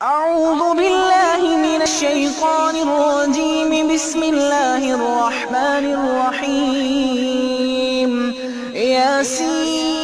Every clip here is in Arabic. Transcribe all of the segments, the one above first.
أعوذ بالله من الشيطان الرجيم. بسم الله الرحمن الرحيم. ياسين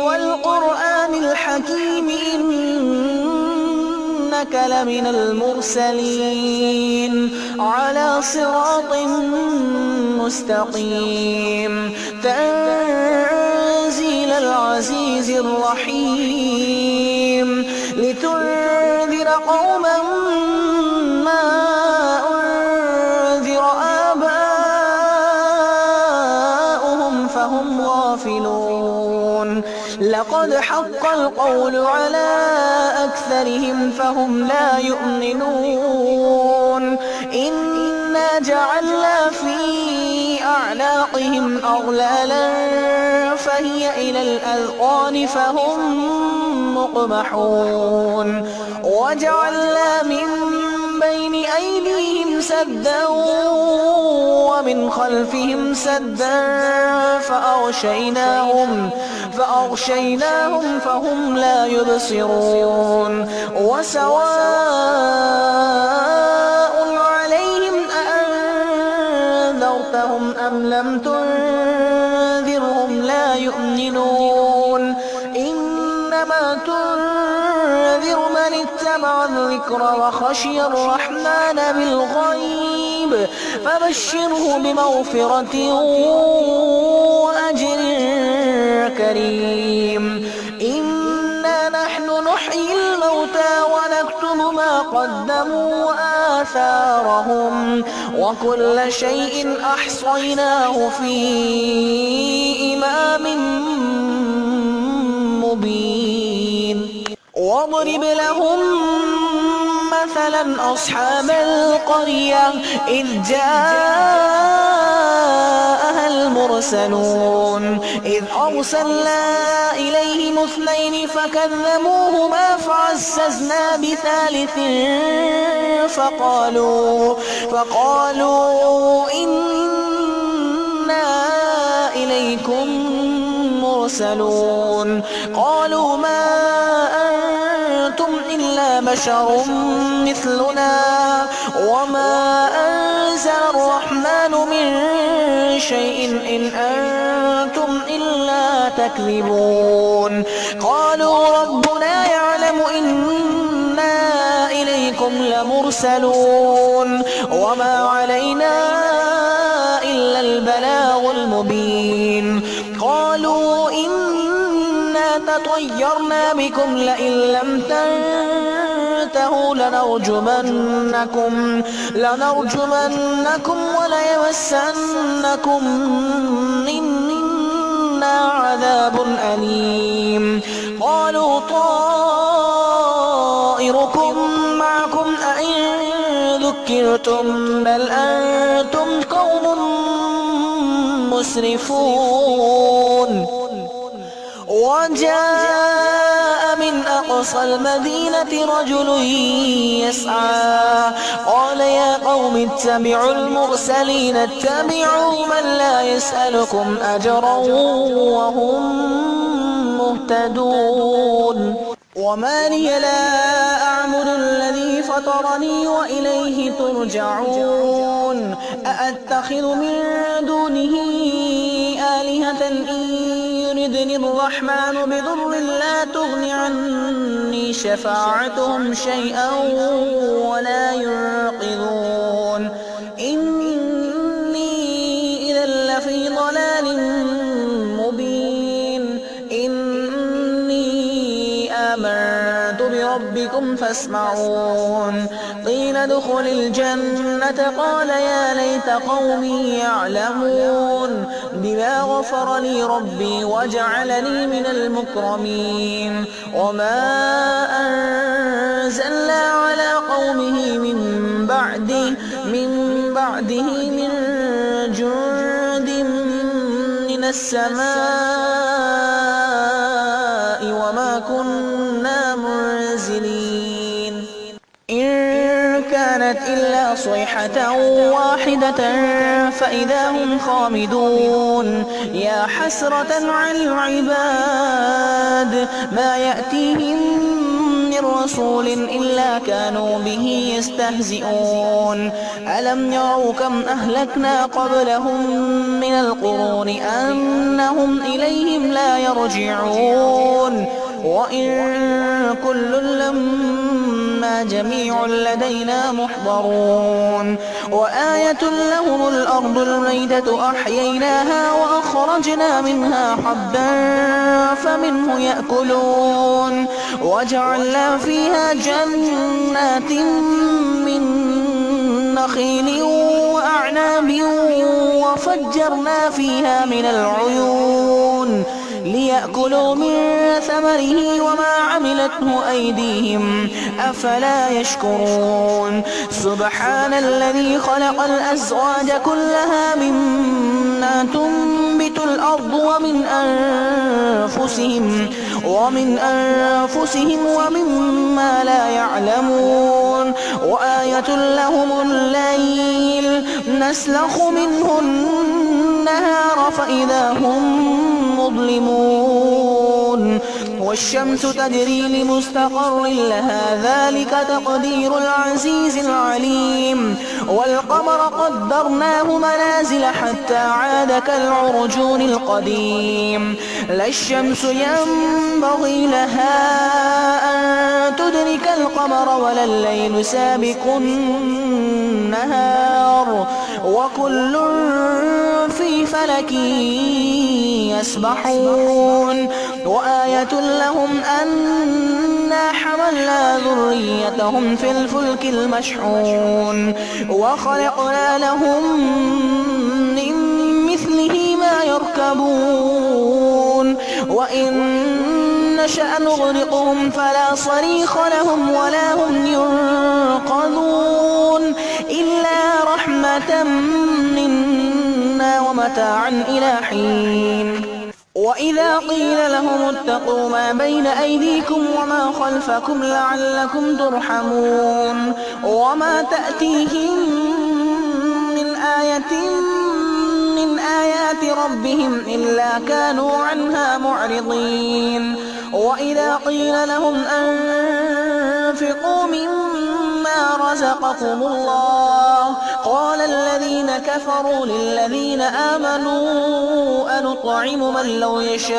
والقرآن الحكيم إنك لمن المرسلين على صراط مستقيم. تنزيل العزيز الرحيم. لتنذر قوما ما أنذر آباؤهم فهم غافلون. لقد حق القول على أكثرهم فهم لا يؤمنون. إنا جعلنا في أعناقهم أغلالا فهي إلى الأذقان فهم مقمحون. وجعلنا من بين أيديهم سدا ومن خلفهم سدا فأغشيناهم فهم لا يبصرون. وسواء عليهم أأنذرتهم أم لم تنذرهم لا يؤمنون. إنما تنذر من اتبع الذكر وخشي الرحمن بالغيب فبشره بمغفرة وأجر كريم. إنا نحن نحيي الموتى ونكتب ما قدموا وآثارهم وكل شيء أحصيناه في إمام مبين. واضرب لهم مثلا أصحاب القرية إذ جاءها المرسلون إذ أرسلنا إليهم اثنين فكذبوهما فعززنا بثالث فقالوا إنا إليكم مرسلون. قالوا ما أنتم إلا بشر مثلنا وما أنزل الرحمن من شيء إن أنتم إلا تكذبون. قالوا ربنا يعلم إنا إليكم لمرسلون وما علينا إلا البلاغ المبين. قالوا إنا تطيرنا بكم لئن لم تنتهوا لنرجمنكم وليمسنكم منا عذاب أليم. قالوا طائركم معكم أئن ذكرتم بل أنتم قوم مسرفون. وجاء من أقصى المدينة رجل يسعى قال يا قوم اتبعوا المرسلين اتبعوا من لا يسألكم أجرا وهم مهتدون. وما لي لا أعبد الذي فطرني وإليه ترجعون. أأتخذ من دونه آلهة إن يردني الرحمن بضر لا تغن عني شفاعتهم شيئا ولا ينقذون. إني إذا لفي ضلال مبين. إني آمنت بربكم فاسمعون. قيل ادخل الجنة قال يا ليت قومي يعلمون بما غفر لي ربي وجعلني من المكرمين. وما أنزلنا على قومه من بعده من جند من السماء وما كنا منزلين. إن كانت إلا صيحة واحدة فإذا هم خامدون. يا حسرة على العباد ما يأتيهم رسول إلا كانوا به يستهزئون ألم يروا كم أهلكنا قبلهم من القرون أنهم إليهم لا يرجعون وإن كل لما جميع لدينا محضرون وآية لهم الأرض الميتة أحييناها وأخرجنا منها حبا فمنه يأكلون وجعلنا فيها جنات من نخيل وأعناب وفجرنا فيها من العيون ليأكلوا من ثمره وما عملته أيديهم أفلا يشكرون سبحان الذي خلق الأزواج كلها مما تنبت الأرض ومن أنفسهم ومما لا يعلمون وآية لهم الليل نسلخ منه النهار فإذا هم مظلمون والشمس تجري لمستقر لها ذلك تقدير العزيز العليم والقمر قدرناه منازل حتى عاد كالعرجون القديم لا الشمس ينبغي لها أن تدرك القمر ولا الليل سابق النهار وكل في فلك يسبحون وآية لهم أنا حملنا ذريتهم في الفلك المشحون وخلقنا لهم من مثله ما يركبون وإن نشأ نغرقهم فلا صريخ لهم ولا هم ينقذون إلا رحمة منا ومتاعا إلى حين وإذا قيل لهم اتقوا ما بين أيديكم وما خلفكم لعلكم ترحمون وما تأتيهم من آية من آيات ربهم إلا كانوا عنها معرضين وإذا قيل لهم أنفقوا مما رزقكم الله قال الذين كفروا للذين آمنوا أنطعم من لو يشاء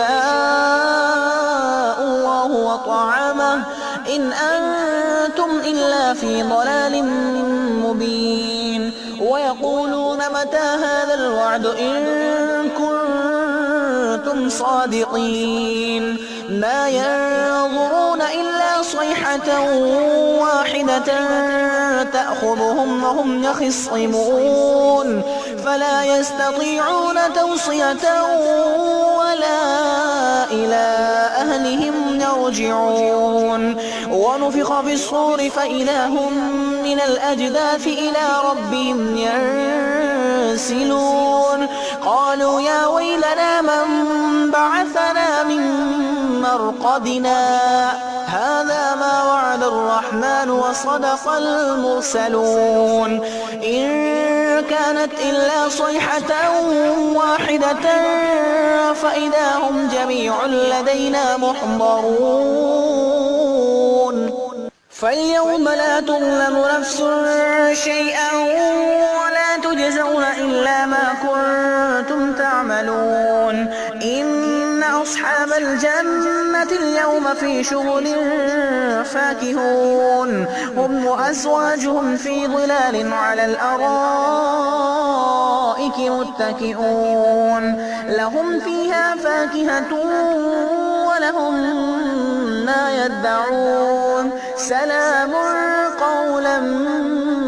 الله وطعامه إن أنتم إلا في ضلال مبين ويقولون متى هذا الوعد إن كنتم صادقين ما ينظرون إلا صيحة واحدة تأخذهم وهم يخصمون فلا يستطيعون توصية ولا إلى أهلهم يرجعون ونفخ في الصور فإذا هم من الأجداث إلى ربهم ينسلون قالوا يا ويلنا من بعثنا من مرقدنا هذا ما وعد الرحمن وصدق المرسلون إن كانت إلا صيحة واحدة فإذا هم جميع لدينا محضرون فاليوم لا تظلم نفس شيئا ولا تجزون إلا ما كنتم تعملون إن أصحاب الجنة اليوم في شغل فاكهون هم وأزواجهم في ظلال على الأرائك متكئون لهم فيها فاكهة ولهم ما يدعون سلام قولا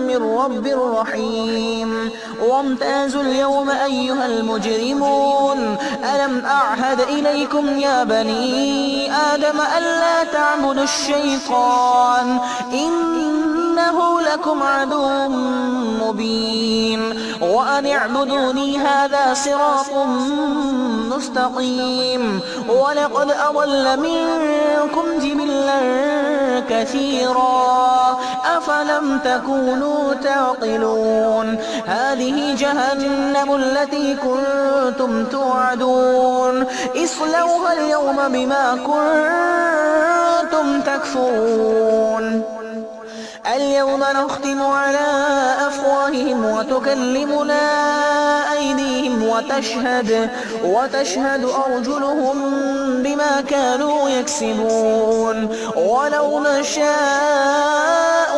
من رب رحيم وامتازوا اليوم أيها المجرمون ألم أعهد إليكم يا بني آدم ألا تعبدوا الشيطان إنه لكم عدو مبين وأن اعبدوني هذا صراط مستقيم ولقد أضل منكم جبلا كثيرا أفلم تكونوا تعقلون هذه جهنم التي كنتم توعدون اصلوها اليوم بما كنتم تكفرون اليوم نختم على أفواههم وتكلمنا أيديهم وتشهد أرجلهم بما كانوا يكسبون ولو نشاء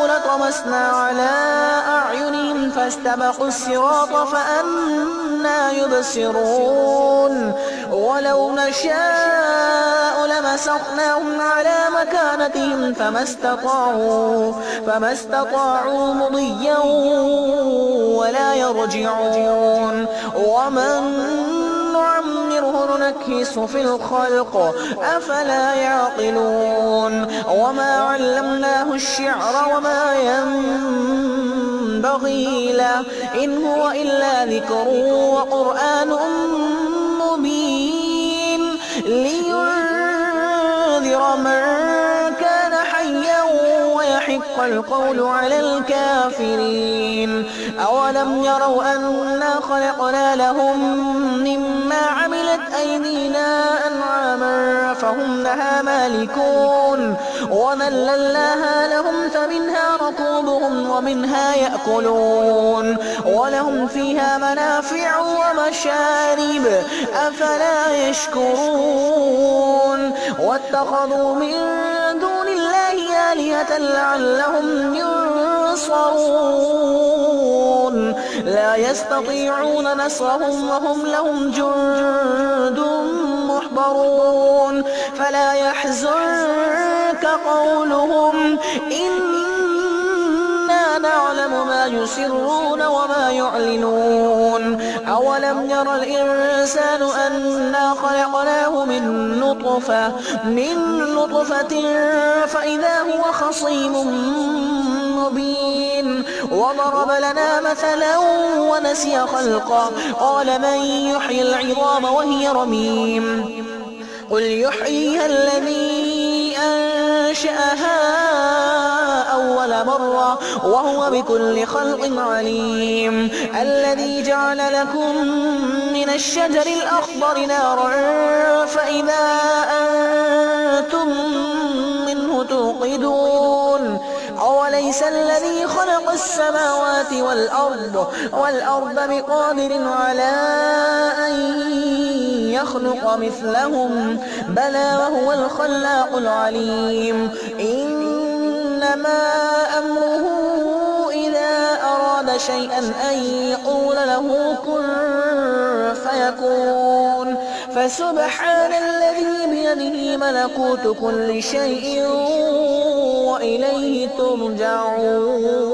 لطمسنا على أعينهم فاستبقوا الصراط فأنى يبصرون ولو نشاء لمسخناهم على مكانتهم فما استطاعوا مضيا ولا يرجعون ومن نعمره ننكس في الخلق أفلا يعقلون وما علمناه الشعر وما ينبغي له إن هو إلا ذكر وقرآن مبين لينذر من كان حيا ويحق القول على الكافرين أولم يروا أنا خلقنا لهم مما عملت أيدينا أنعاما فهم لها مالكون وذللناها لهم فمنها ركوبهم ومنها يأكلون ولهم فيها منافع ومشارب أفلا يشكرون واتخذوا من دون الله آلهة لعلهم ينصرون لا يستطيعون نصرهم وهم لهم جند محضرون فلا يحزنك قولهم إنا نعلم ما يسرون وما يعلنون أولم ير الإنسان أنا خلقناه من نطفة فإذا هو خصيم مبين وضرب لنا مثلا ونسي خلقه قال من يحيي العظام وهي رميم قل يحييها الذي أنشأها أول مرة وهو بكل خلق عليم الذي جعل لكم من الشجر الأخضر نارا فإذا أنتم منه توقدون أوليس الذي خلق السماوات والأرض بقادر على أن يخلق مثلهم بلى وهو الخلاق العليم إنما أمره إذا أراد شيئا أن يقول له كن فيكون فسبحان الذي بيده ملكوت كل شيء وإليه ترجعون